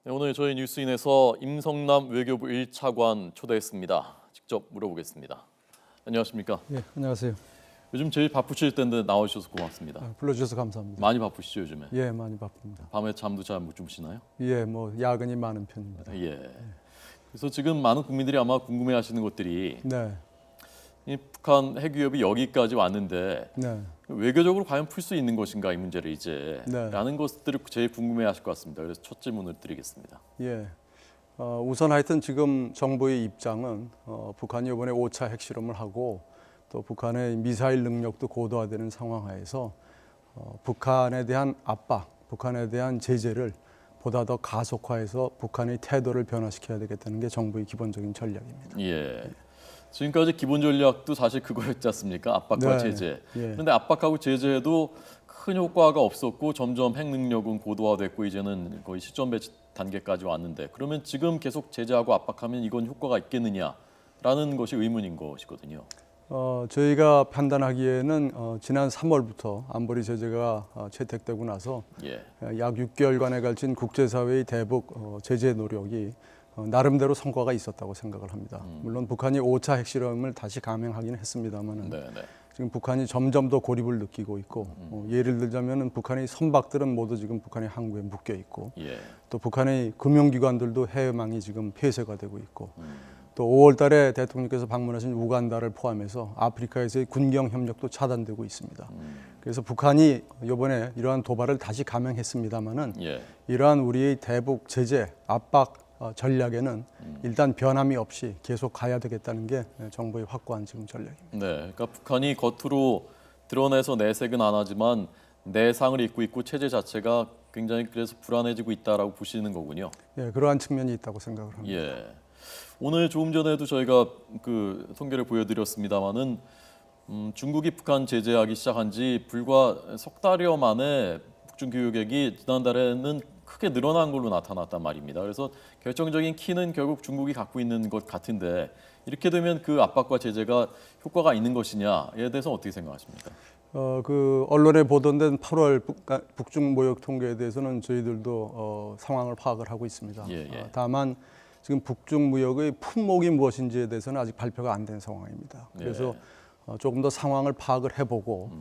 네, 오늘 저희 뉴스인에서 임성남 외교부 1차관 초대했습니다. 직접 물어보겠습니다. 안녕하십니까? 예, 안녕하세요. 요즘 제일 바쁘실 텐데 나와주셔서 고맙습니다. 불러주셔서 감사합니다. 많이 바쁘시죠 요즘에? 예, 많이 바쁩니다. 밤에 잠도 잘 못 주무시나요? 예, 뭐 야근이 많은 편입니다. 예. 그래서 지금 많은 국민들이 아마 궁금해하시는 것들이 네, 이 북한 핵 위협이 여기까지 왔는데 네, 외교적으로 과연 풀 수 있는 것인가 이 문제를 이제 네. 라는 것들을 제일 궁금해하실 것 같습니다. 그래서 첫 질문을 드리겠습니다. 예. 우선 하여튼 지금 정부의 입장은 북한이 이번에 5차 핵실험을 하고 또 북한의 미사일 능력도 고도화되는 상황하에서 북한에 대한 압박, 북한에 대한 제재를 보다 더 가속화해서 북한의 태도를 변화시켜야 되겠다는 게 정부의 기본적인 전략입니다. 예. 지금까지 기본 전략도 사실 그거였지 않습니까? 압박과 네, 제재. 예. 그런데 압박하고 제재도 큰 효과가 없었고 점점 핵 능력은 고도화됐고 이제는 거의 시점 배치 단계까지 왔는데 그러면 지금 계속 제재하고 압박하면 이건 효과가 있겠느냐라는 것이 의문인 것이거든요. 저희가 판단하기에는 지난 3월부터 안보리 제재가 채택되고 나서 예. 약 6개월간에 걸친 국제사회의 대북 제재 노력이 나름대로 성과가 있었다고 생각을 합니다. 물론 북한이 5차 핵실험을 다시 감행하기는 했습니다만 네, 네. 지금 북한이 점점 더 고립을 느끼고 있고 예를 들자면 북한의 선박들은 모두 지금 북한의 항구에 묶여 있고 예. 또 북한의 금융기관들도 해외망이 지금 폐쇄가 되고 있고 또 5월 달에 대통령께서 방문하신 우간다를 포함해서 아프리카에서의 군경 협력도 차단되고 있습니다. 그래서 북한이 이번에 이러한 도발을 다시 감행했습니다마는 예. 이러한 우리의 대북 제재 압박 전략에는 일단 변함이 없이 계속 가야 되겠다는 게 정부의 확고한 지금 전략입니다. 네. 그러니까 북한이 겉으로 드러내서 내색은 안 하지만 내상을 입고 있고 체제 자체가 굉장히 그래서 불안해지고 있다라고 보시는 거군요. 예, 그러한 측면이 있다고 생각을 합니다. 예. 오늘 조금 전에도 저희가 그 통계를 보여드렸습니다만은 중국이 북한 제재하기 시작한 지 불과 석 달여 만에 북중 교역액이 지난달에는 크게 늘어난 걸로 나타났단 말입니다. 그래서 결정적인 키는 결국 중국이 갖고 있는 것 같은데 이렇게 되면 그 압박과 제재가 효과가 있는 것이냐에 대해서 어떻게 생각하십니까? 그 언론에 보도된 8월 북중 모역 통계에 대해서는 저희들도 상황을 파악을 하고 있습니다. 예, 예. 다만 지금 북중 무역의 품목이 무엇인지에 대해서는 아직 발표가 안 된 상황입니다. 그래서 조금 더 상황을 파악을 해보고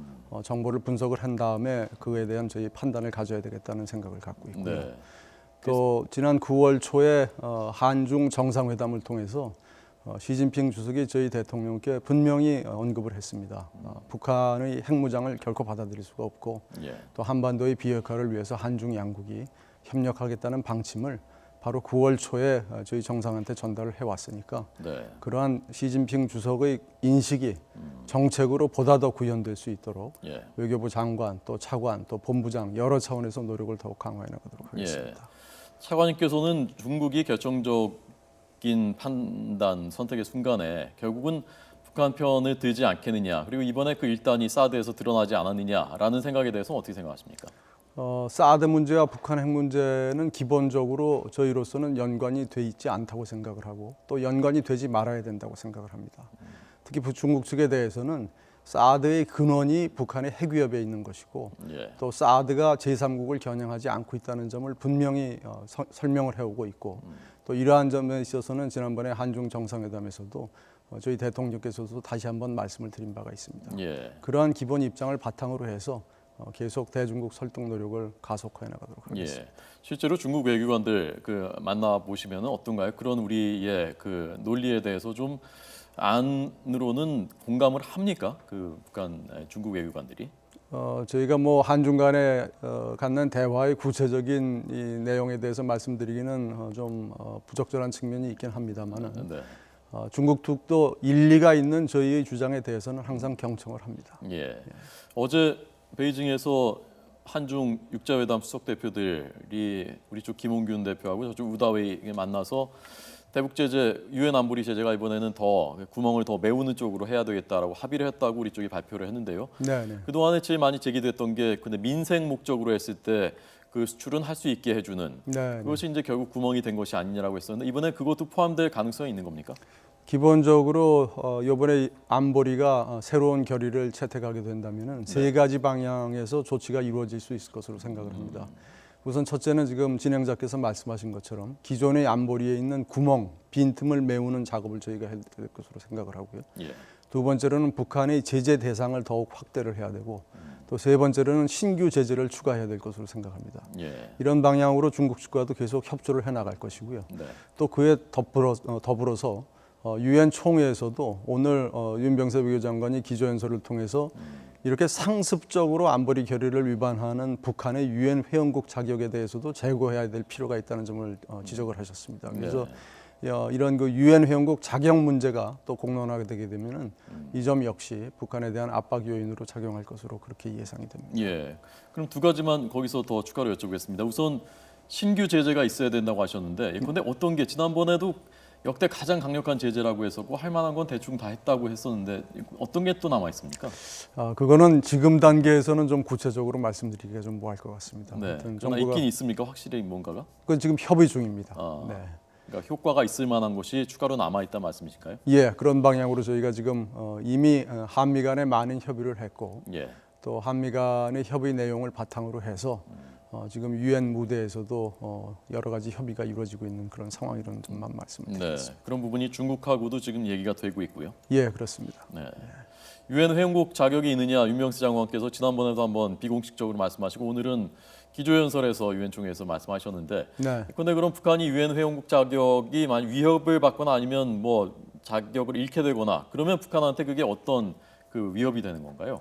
정보를 분석을 한 다음에 그에 대한 저희 판단을 가져야 되겠다는 생각을 갖고 있고요. 네. 또 지난 9월 초에 한중 정상회담을 통해서 시진핑 주석이 저희 대통령께 분명히 언급을 했습니다. 북한의 핵무장을 결코 받아들일 수가 없고 예. 또 한반도의 비핵화를 위해서 한중 양국이 협력하겠다는 방침을 바로 9월 초에 저희 정상한테 전달을 해왔으니까 네. 그러한 시진핑 주석의 인식이 정책으로 보다 더 구현될 수 있도록 예. 외교부 장관 또 차관 또 본부장 여러 차원에서 노력을 더욱 강화해 나가도록 하겠습니다. 예. 차관님께서는 중국이 결정적인 판단 선택의 순간에 결국은 북한 편을 들지 않겠느냐 그리고 이번에 그 일단이 사드에서 드러나지 않았느냐라는 생각에 대해서 어떻게 생각하십니까? 사드 문제와 북한 핵 문제는 기본적으로 저희로서는 연관이 돼 있지 않다고 생각을 하고 또 연관이 되지 말아야 된다고 생각을 합니다. 특히 중국 측에 대해서는 사드의 근원이 북한의 핵 위협에 있는 것이고 예. 또 사드가 제3국을 겨냥하지 않고 있다는 점을 분명히 설명을 해오고 있고 또 이러한 점에 있어서는 지난번에 한중 정상회담에서도 저희 대통령께서도 다시 한번 말씀을 드린 바가 있습니다. 예. 그러한 기본 입장을 바탕으로 해서 계속 대중국 설득 노력을 가속화해 나가도록 하겠습니다. 예. 실제로 중국 외교관들 그 만나 보시면 어떤가요? 그런 우리의 그 논리에 대해서 좀 안으로는 공감을 합니까? 그 북한 중국 외교관들이? 저희가 뭐 한중 간에 갖는 대화의 구체적인 이 내용에 대해서 말씀드리기는 좀 부적절한 측면이 있긴 합니다만은 네. 중국 측도 일리가 있는 저희의 주장에 대해서는 항상 경청을 합니다. 예. 어제 베이징에서 한중 육자회담 수석 대표들이 우리 쪽 김홍균 대표하고 저쪽 우다웨이 만나서 대북 제재, 유엔 안보리 제재가 이번에는 더 구멍을 더 메우는 쪽으로 해야 되겠다라고 합의를 했다고 우리 쪽이 발표를 했는데요. 네. 그 동안에 제일 많이 제기됐던 게 근데 민생 목적으로 했을 때 그 수출은 할 수 있게 해주는 네. 그것이 이제 결국 구멍이 된 것이 아니냐라고 했었는데 이번에 그것도 포함될 가능성이 있는 겁니까? 기본적으로 이번에 안보리가 새로운 결의를 채택하게 된다면은 세 가지 방향에서 조치가 이루어질 수 있을 것으로 생각을 합니다. 우선 첫째는 지금 진행자께서 말씀하신 것처럼 기존의 안보리에 있는 구멍, 빈틈을 메우는 작업을 저희가 해야 될 것으로 생각을 하고요. 예. 두 번째로는 북한의 제재 대상을 더욱 확대를 해야 되고 또 세 번째로는 신규 제재를 추가해야 될 것으로 생각합니다. 예. 이런 방향으로 중국 측과도 계속 협조를 해나갈 것이고요. 네. 또 그에 더불어서 유엔 총회에서도 오늘 윤병세 외교장관이 기조연설을 통해서 이렇게 상습적으로 안보리 결의를 위반하는 북한의 유엔 회원국 자격에 대해서도 제고해야 될 필요가 있다는 점을 지적을 하셨습니다. 그래서 이런 그 유엔 회원국 자격 문제가 또 공론화가 되게 되면은 이 점 역시 북한에 대한 압박 요인으로 작용할 것으로 그렇게 예상이 됩니다. 예. 그럼 두 가지만 거기서 더 추가로 여쭤보겠습니다. 우선 신규 제재가 있어야 된다고 하셨는데, 그런데 어떤 게 지난번에도 역대 가장 강력한 제재라고 했었고 할 만한 건 대충 다 했다고 했었는데 어떤 게 또 남아 있습니까? 그거는 지금 단계에서는 좀 구체적으로 말씀드리기가 좀 뭐할 것 같습니다. 네. 아무튼 그러나 있긴 있습니까? 확실히 뭔가가? 그건 지금 협의 중입니다. 아. 네. 그러니까 효과가 있을 만한 것이 추가로 남아 있다 말씀이실까요? 예, 그런 방향으로 저희가 지금 이미 한미 간에 많은 협의를 했고 예. 또 한미 간의 협의 내용을 바탕으로 해서 지금 유엔 무대에서도 여러 가지 협의가 이루어지고 있는 그런 상황이라는 점만 네. 말씀드리겠습니다. 그런 부분이 중국하고도 지금 얘기가 되고 있고요. 예, 그렇습니다. 네. 유엔 회원국 자격이 있느냐 윤명세 장관께서 지난번에도 한번 비공식적으로 말씀하시고 오늘은 기조연설에서 유엔 총회에서 말씀하셨는데, 네. 그런데 그럼 북한이 유엔 회원국 자격이 만약 위협을 받거나 아니면 뭐 자격을 잃게 되거나 그러면 북한한테 그게 어떤 그 위협이 되는 건가요?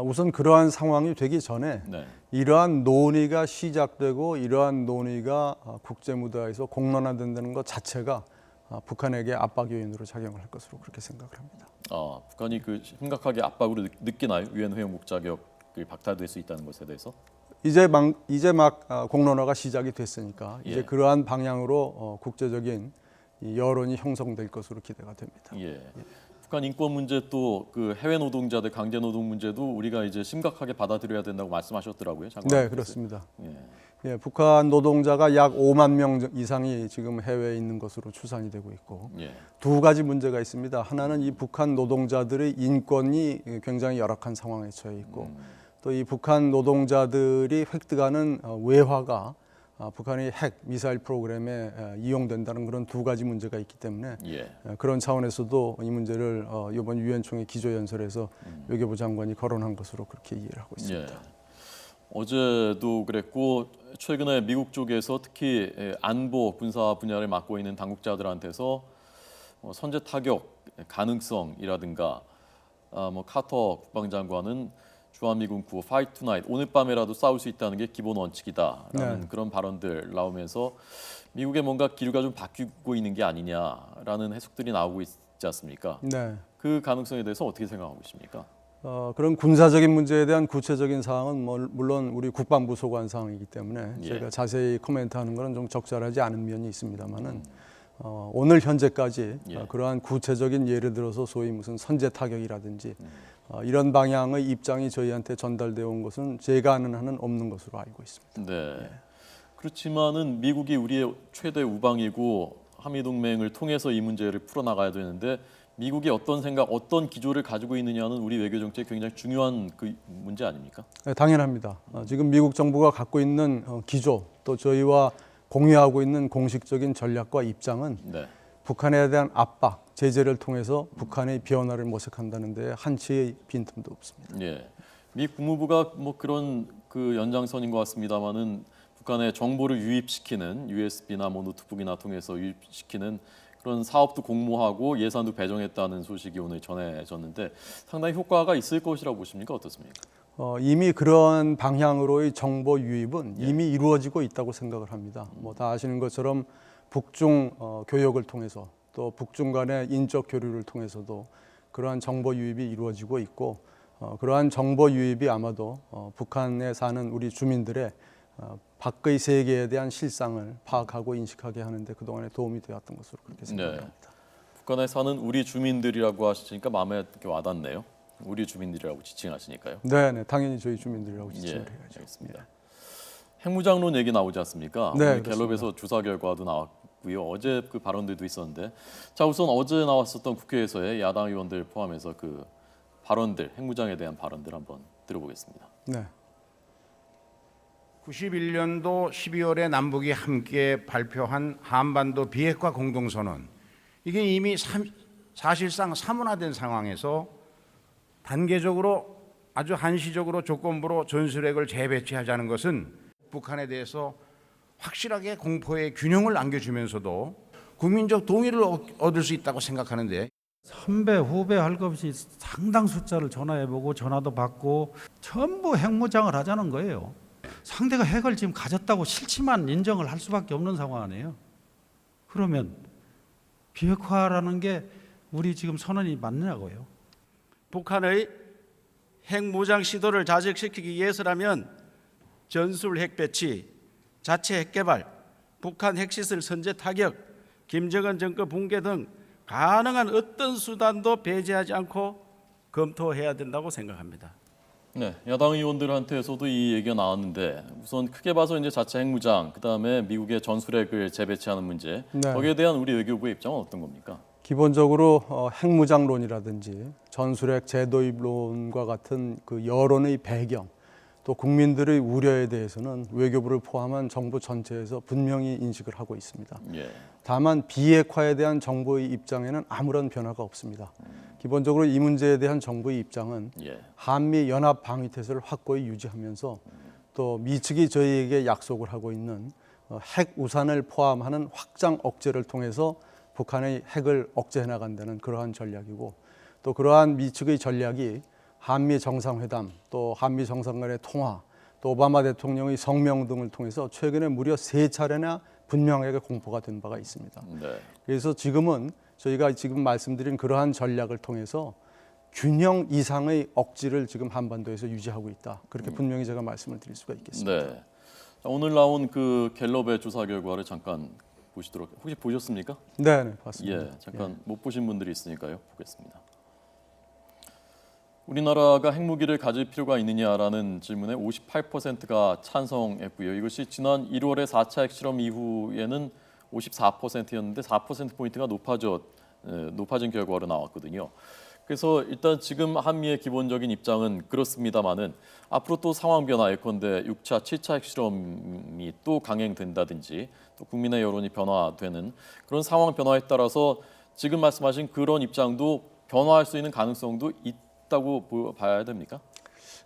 우선 그러한 상황이 되기 전에 네. 이러한 논의가 시작되고 이러한 논의가 국제 무대에서 공론화된다는 것 자체가 북한에게 압박 요인으로 작용을 할 것으로 그렇게 생각을 합니다. 북한이 그 심각하게 압박으로 느끼나요? 유엔 회원국 자격이 박탈될 수 있다는 것에 대해서? 이제 막 공론화가 시작이 됐으니까 예. 이제 그러한 방향으로 국제적인 이 여론이 형성될 것으로 기대가 됩니다. 예. 북한 인권 문제 또 그 해외 노동자들 강제 노동 문제도 우리가 이제 심각하게 받아들여야 된다고 말씀하셨더라고요. 장관님께서. 네, 그렇습니다. 예. 예, 북한 노동자가 약 5만 명 이상이 지금 해외에 있는 것으로 추산이 되고 있고 예. 두 가지 문제가 있습니다. 하나는 이 북한 노동자들의 인권이 굉장히 열악한 상황에 처해 있고 또 이 북한 노동자들이 획득하는 외화가 북한의 핵 미사일 프로그램에 이용된다는 그런 두 가지 문제가 있기 때문에 예. 그런 차원에서도 이 문제를 이번 유엔 총회 기조연설에서 외교부 장관이 거론한 것으로 그렇게 이해를 하고 있습니다. 예. 어제도 그랬고 최근에 미국 쪽에서 특히 안보 군사 분야를 맡고 있는 당국자들한테서 선제 타격 가능성이라든가 카터 국방장관은 주한미군 구호 Fight Tonight 오늘 밤에라도 싸울 수 있다는 게 기본 원칙이다라는 네. 그런 발언들 나오면서 미국의 뭔가 기류가 좀 바뀌고 있는 게 아니냐라는 해석들이 나오고 있지 않습니까? 네. 그 가능성에 대해서 어떻게 생각하고 있습니까? 그런 군사적인 문제에 대한 구체적인 사항은 물론 우리 국방부 소관 사항이기 때문에 예. 제가 자세히 코멘트하는 것은 좀 적절하지 않은 면이 있습니다만은 오늘 현재까지 예. 그러한 구체적인 예를 들어서 소위 무슨 선제 타격이라든지 이런 방향의 입장이 저희한테 전달되어 온 것은 제가 아는 한은 없는 것으로 알고 있습니다. 네. 그렇지만은 미국이 우리의 최대 우방이고 한미 동맹을 통해서 이 문제를 풀어나가야 되는데 미국이 어떤 생각, 어떤 기조를 가지고 있느냐는 우리 외교 정책에 굉장히 중요한 그 문제 아닙니까? 네, 당연합니다. 지금 미국 정부가 갖고 있는 기조 또 저희와 공유하고 있는 공식적인 전략과 입장은 네. 북한에 대한 압박, 제재를 통해서 북한의 변화를 모색한다는 데 한치의 빈틈도 없습니다. 예. 미 국무부가 뭐 그런 그 연장선인 것 같습니다만은 북한의 정보를 유입시키는 USB나 뭐 노트북이나 통해서 유입시키는 그런 사업도 공모하고 예산도 배정했다는 소식이 오늘 전해졌는데 상당히 효과가 있을 것이라고 보십니까? 어떻습니까? 이미 그런 방향으로의 정보 유입은 이미 이루어지고 있다고 생각을 합니다. 뭐 다 아시는 것처럼 북중 교역을 통해서 또 북중 간의 인적 교류를 통해서도 그러한 정보 유입이 이루어지고 있고 그러한 정보 유입이 아마도 북한에 사는 우리 주민들의 밖의 세계에 대한 실상을 파악하고 인식하게 하는데 그동안에 도움이 되었던 것으로 그렇게 생각합니다. 북한에 사는 우리 주민들이라고 하시니까 마음에 이렇게 와닿네요. 우리 주민들이라고 지칭하시니까요. 네, 당연히 저희 주민들이라고 지칭을 해야죠. 알겠습니다. 핵무장론 얘기 나오지 않습니까? 네, 오늘 갤럽에서 조사 결과도 나왔고요. 어제 그 발언들도 있었는데, 자 우선 어제 나왔었던 국회에서의 야당 의원들 포함해서 그 발언들, 핵무장에 대한 발언들 한번 들어보겠습니다. 네. 91년도 12월에 남북이 함께 발표한 한반도 비핵화 공동선언, 이게 이미 사실상 사문화된 상황에서 단계적으로 아주 한시적으로 조건부로 전술핵을 재배치하자는 것은 북한에 대해서 확실하게 공포의 균형을 안겨주면서도 국민적 동의를 얻을 수 있다고 생각하는데, 선배 후배 할 것 없이 상당 숫자를 전화해보고 전화도 받고 전부 핵무장을 하자는 거예요. 상대가 핵을 지금 가졌다고 싫지만 인정을 할 수밖에 없는 상황 아니에요. 그러면 비핵화라는 게 우리 지금 선언이 맞느냐고요. 북한의 핵무장 시도를 자극시키기 위해서라면 전술 핵 배치, 자체 핵 개발, 북한 핵시설 선제 타격, 김정은 정권 붕괴 등 가능한 어떤 수단도 배제하지 않고 검토해야 된다고 생각합니다. 네, 야당 의원들한테서도 이 얘기가 나왔는데 우선 크게 봐서 이제 자체 핵무장, 그다음에 미국의 전술핵을 재배치하는 문제, 네. 거기에 대한 우리 외교부의 입장은 어떤 겁니까? 기본적으로 핵무장론이라든지 전술핵 재도입론과 같은 그 여론의 배경, 또 국민들의 우려에 대해서는 외교부를 포함한 정부 전체에서 분명히 인식을 하고 있습니다. 예. 다만 비핵화에 대한 정부의 입장에는 아무런 변화가 없습니다. 기본적으로 이 문제에 대한 정부의 입장은 예. 한미 연합 방위 태세를 확고히 유지하면서 또 미측이 저희에게 약속을 하고 있는 핵 우산을 포함하는 확장 억제를 통해서 북한의 핵을 억제해 나간다는 그러한 전략이고, 또 그러한 미측의 전략이 한미 정상회담, 또 한미 정상 간의 통화, 또 오바마 대통령의 성명 등을 통해서 최근에 무려 3차례나 분명하게 공포가 된 바가 있습니다. 네. 그래서 지금은 저희가 지금 말씀드린 그러한 전략을 통해서 균형 이상의 억지를 지금 한반도에서 유지하고 있다. 그렇게 분명히 제가 말씀을 드릴 수가 있겠습니다. 네. 자, 오늘 나온 그 갤럽의 조사 결과를 잠깐 보시도록. 혹시 보셨습니까? 네, 봤습니다. 예, 잠깐 못 보신 분들이 있으니까요. 보겠습니다. 우리나라가 핵무기를 가질 필요가 있느냐라는 질문에 58%가 찬성했고요. 이것이 지난 1월의 4차 핵실험 이후에는 54%였는데 4%포인트가 높아진 결과로 나왔거든요. 그래서 일단 지금 한미의 기본적인 입장은 그렇습니다만은 앞으로 또 상황 변화, 예컨대 6차, 7차 핵실험이 또 강행된다든지 또 국민의 여론이 변화되는 그런 상황 변화에 따라서 지금 말씀하신 그런 입장도 변화할 수 있는 가능성도 있다고 봐야 됩니까?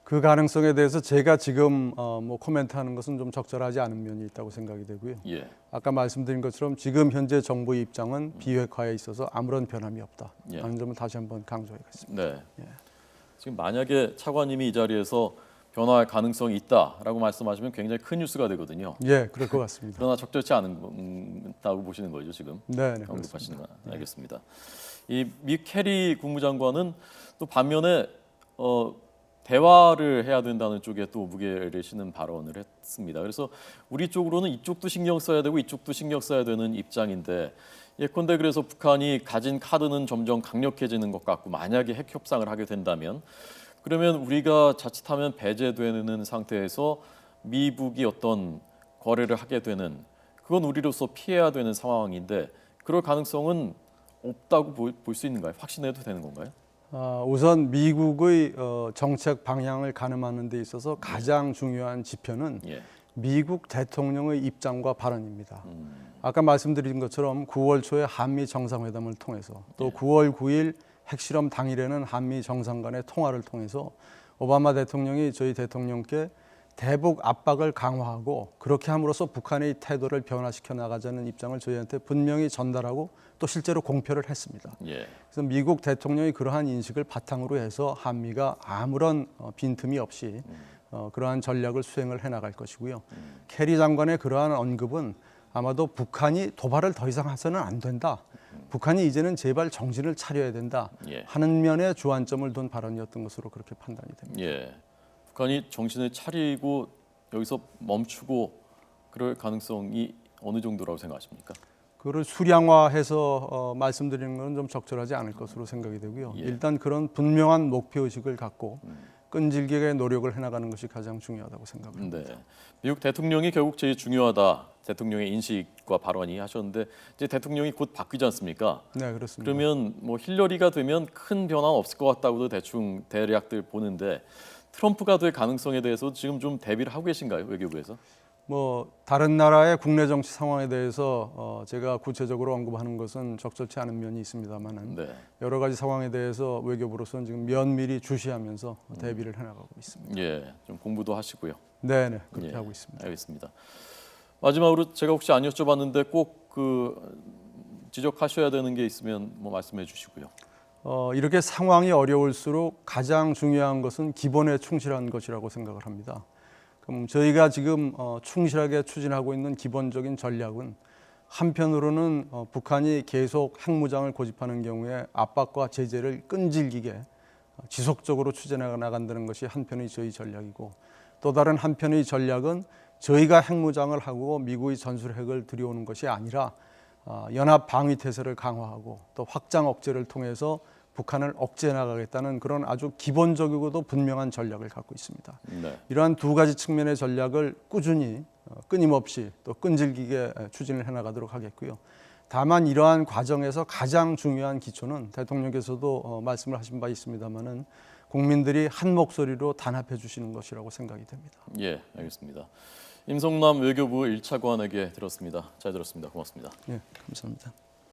그 가능성에 대해서 제가 지금 코멘트하는 것은 좀 적절하지 않은 면이 있다고 생각이 되고요. 예. 아까 말씀드린 것처럼 지금 현재 정부의 입장은 비핵화에 있어서 아무런 변함이 없다. 예. 라는 점을 다시 한번 강조해야겠습니다. 네. 예. 지금 만약에 차관님이 이 자리에서 변화할 가능성이 있다라고 말씀하시면 굉장히 큰 뉴스가 되거든요. 예, 그럴 것 같습니다. 그러나 적절치 않다고 보시는 거죠, 지금? 네, 네, 언급하시는 거 알겠습니다. 이 미 캐리 국무장관은 또 반면에 대화를 해야 된다는 쪽에 또 무게를 실는 발언을 했습니다. 그래서 우리 쪽으로는 이쪽도 신경 써야 되고 이쪽도 신경 써야 되는 입장인데, 예컨대 그래서 북한이 가진 카드는 점점 강력해지는 것 같고, 만약에 핵 협상을 하게 된다면 그러면 우리가 자칫하면 배제되는 상태에서 미북이 어떤 거래를 하게 되는, 그건 우리로서 피해야 되는 상황인데 그럴 가능성은 없다고 볼 수 있는가요? 확신해도 되는 건가요? 우선 미국의 정책 방향을 가늠하는 데 있어서 가장 중요한 지표는 예. 미국 대통령의 입장과 발언입니다. 아까 말씀드린 것처럼 9월 초에 한미 정상회담을 통해서 또 9월 9일 핵실험 당일에는 한미 정상 간의 통화를 통해서 오바마 대통령이 저희 대통령께 대북 압박을 강화하고 그렇게 함으로써 북한의 태도를 변화시켜 나가자는 입장을 저희한테 분명히 전달하고 또 실제로 공표를 했습니다. 예. 그래서 미국 대통령이 그러한 인식을 바탕으로 해서 한미가 아무런 빈틈이 없이 그러한 전략을 수행을 해나갈 것이고요. 캐리 장관의 그러한 언급은 아마도 북한이 도발을 더 이상 해서는 안 된다. 북한이 이제는 제발 정신을 차려야 된다 예. 하는 면에 주안점을 둔 발언이었던 것으로 그렇게 판단이 됩니다. 예. 북한이 정신을 차리고 여기서 멈추고 그럴 가능성이 어느 정도라고 생각하십니까? 그걸 수량화해서 말씀드리는 건 좀 적절하지 않을 것으로 생각이 되고요. 예. 일단 그런 분명한 목표의식을 갖고 끈질기게 노력을 해나가는 것이 가장 중요하다고 생각합니다. 네. 미국 대통령이 결국 제일 중요하다. 대통령의 인식과 발언이 하셨는데 이제 대통령이 곧 바뀌지 않습니까? 네, 그렇습니다. 그러면 뭐 힐러리가 되면 큰 변화는 없을 것 같다고도 대충 대략들 보는데 트럼프가 될 가능성에 대해서 지금 좀 대비를 하고 계신가요, 외교부에서? 뭐 다른 나라의 국내 정치 상황에 대해서 제가 구체적으로 언급하는 것은 적절치 않은 면이 있습니다만은 네. 여러 가지 상황에 대해서 외교부로서는 지금 면밀히 주시하면서 대비를 해나가고 있습니다. 예, 좀 공부도 하시고요. 네, 그렇게 예, 하고 있습니다. 알겠습니다. 마지막으로 제가 혹시 안 여쭤봤는데 꼭 그 지적하셔야 되는 게 있으면 뭐 말씀해 주시고요. 이렇게 상황이 어려울수록 가장 중요한 것은 기본에 충실한 것이라고 생각을 합니다. 그럼 저희가 지금 충실하게 추진하고 있는 기본적인 전략은 한편으로는 북한이 계속 핵무장을 고집하는 경우에 압박과 제재를 끈질기게 지속적으로 추진해 나간다는 것이 한편의 저희 전략이고, 또 다른 한편의 전략은 저희가 핵무장을 하고 미국의 전술핵을 들여오는 것이 아니라 연합 방위 태세를 강화하고 또 확장 억제를 통해서 북한을 억제해 나가겠다는 그런 아주 기본적이고도 분명한 전략을 갖고 있습니다. 네. 이러한 두 가지 측면의 전략을 꾸준히 끊임없이 또 끈질기게 추진을 해나가도록 하겠고요. 다만 이러한 과정에서 가장 중요한 기초는 대통령께서도 말씀을 하신 바 있습니다마는 국민들이 한 목소리로 단합해 주시는 것이라고 생각이 됩니다. 예, 알겠습니다. 임성남 외교부 1차관에게 들었습니다. 잘 들었습니다. 고맙습니다. 네, 감사합니다.